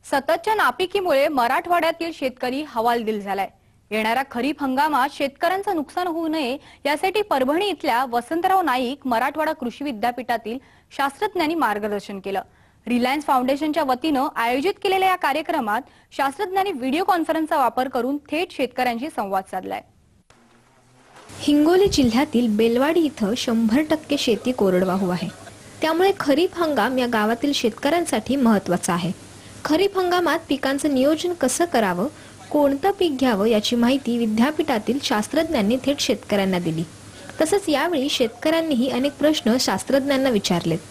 सततच्या नापिकीमुळे मराठवाड्यातील शेतकरी हवालदिल झालाय। येणाऱ्या खरीप हंगामात शेतकऱ्यांचं नुकसान होऊ नये यासाठी परभणी इथल्या वसंतराव नाईक मराठवाडा कृषी विद्यापीठातील शास्त्रज्ञांनी मार्गदर्शन केलं। रिलायन्स फाउंडेशनच्या वतीनं आयोजित केलेल्या या कार्यक्रमात शास्त्रज्ञांनी व्हिडिओ कॉन्फरन्सचा वापर करून थेट शेतकऱ्यांशी संवाद साधलाय। हिंगोली जिल्ह्यातील बेलवाडी इथं 100% शेती कोरडवाहू आहे। त्यामुळे खरीप हंगाम या गावातील शेतकऱ्यांसाठी महत्त्वाचा आहे। खरीप हंगामात पिकांचं नियोजन कसं करावं, कोणतं पीक घ्यावं याची माहिती विद्यापीठातील शास्त्रज्ञांनी थेट शेतकऱ्यांना दिली। तसंच यावेळी शेतकऱ्यांनीही अनेक प्रश्न शास्त्रज्ञांना विचारलेत।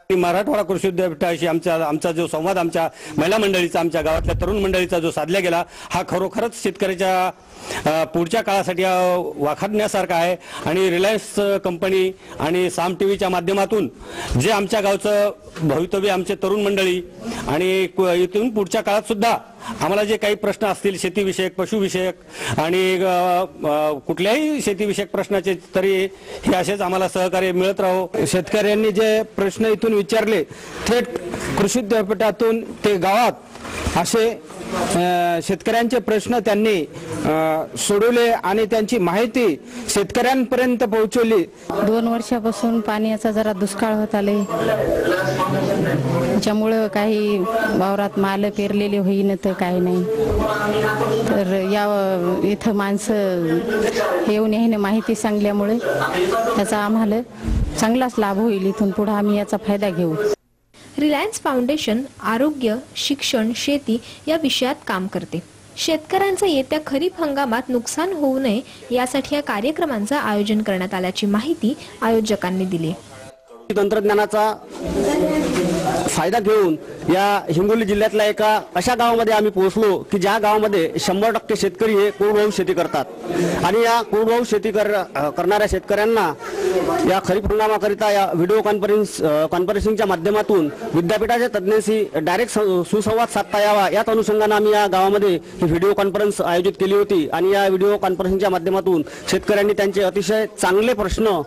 मराठवाडा कृषी विद्यापीठाशी आमचा जो संवाद आमच्या महिला मंडळीचा, आमच्या गावातल्या तरुण मंडळीचा जो साधला गेला, हा खरोखरच शेतकऱ्याच्या पुढच्या काळासाठी वाखाणण्यासारखा आहे। आणि रिलायन्स कंपनी आणि साम टीव्हीच्या माध्यमातून जे आमच्या गावचं भवितव्य, आमचे तरुण मंडळी आणि इथून पुढच्या काळात सुद्धा आम्हाला जे काही प्रश्न असतील शेतीविषयक, पशुविषयक आणि कुठल्याही शेतीविषयक प्रश्नाचे, तरी हे असेच आम्हाला सहकार्य मिळत राहो। शेतकऱ्यांनी जे प्रश्न इथून विचारले, थेट कृषी विद्यापीठातून ते गावात असे शेतकऱ्यांचे प्रश्न त्यांनी सोडवले आणि त्यांची माहिती शेतकऱ्यांपर्यंत पोहोचवली। 2 वर्षापासून पाण्याचा जरा दुष्काळ होत आले, त्यामुळे काही वावरात माल पेरलेले होईन तर काही नाही। तर या इथं माणसं येऊन याने माहिती सांगल्यामुळे त्याचा आम्हाला चांगलाच लाभ होईल। इथून पुढे आम्ही याचा फायदा घेऊ। रिलायन्स फाउंडेशन आरोग्य, शिक्षण, शेती या विषयात काम करते। शेतकऱ्यांचं येत्या खरीप हंगामात नुकसान होऊ नये यासाठी या कार्यक्रमांचं आयोजन करण्यात आल्याची माहिती आयोजकांनी दिली। तंत्रज्ञानाचा फायदा घेऊन या हिंगोली जिल्ह्यातल्या एका अशा गावामध्ये आम्ही पोहोचलो की ज्या गावामध्ये 100% शेतकरी हे कोरडवाहू शेती करतात। आणि या कोरडवाहू शेती करणाऱ्या शेतकऱ्यांना या खरीप हंगामाकरिता या व्हिडिओ कॉन्फरन्सिंगच्या माध्यमातून विद्यापीठाच्या तज्ज्ञांशी डायरेक्ट सुसंवाद साधता यावा, याच अनुषंगाने आम्ही या गावामध्ये ही व्हिडिओ कॉन्फरन्स आयोजित केली होती। आणि या व्हिडिओ कॉन्फरन्सिंगच्या माध्यमातून शेतकऱ्यांनी त्यांचे अतिशय चांगले प्रश्न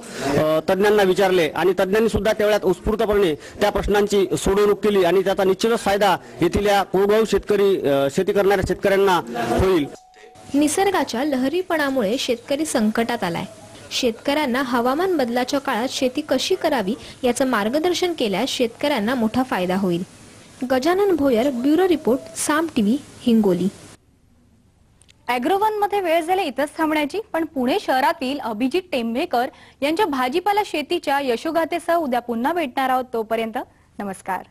तज्ज्ञांना विचारले आणि तज्ज्ञांनी सुद्धा तेवढ्यात उत्स्फूर्तपणे त्या प्रश्नांची सोडवणूक केली आणि त्याचा निश्चितच फायदा येथील या कोरडवाहू शेती करणाऱ्या शेतकऱ्यांना होईल। निसर्गाच्या लहरीपणामुळे शेतकरी संकटात आलाय। शेतकऱ्यांना हवामान बदलाच्या काळात शेती कशी करावी याचं मार्गदर्शन केल्यास शेतकऱ्यांना मोठा फायदा होईल। गजानन भोयर, ब्युरो रिपोर्ट, साम टीव्ही, हिंगोली। ॲग्रोवन मध्ये वेळ झाली इथंच थांबण्याची, पण पुणे शहरातील अभिजित टेंभेकर यांच्या भाजीपाला शेतीच्या यशोगाथेसह उद्या पुन्हा भेटणार आहोत। तोपर्यंत नमस्कार।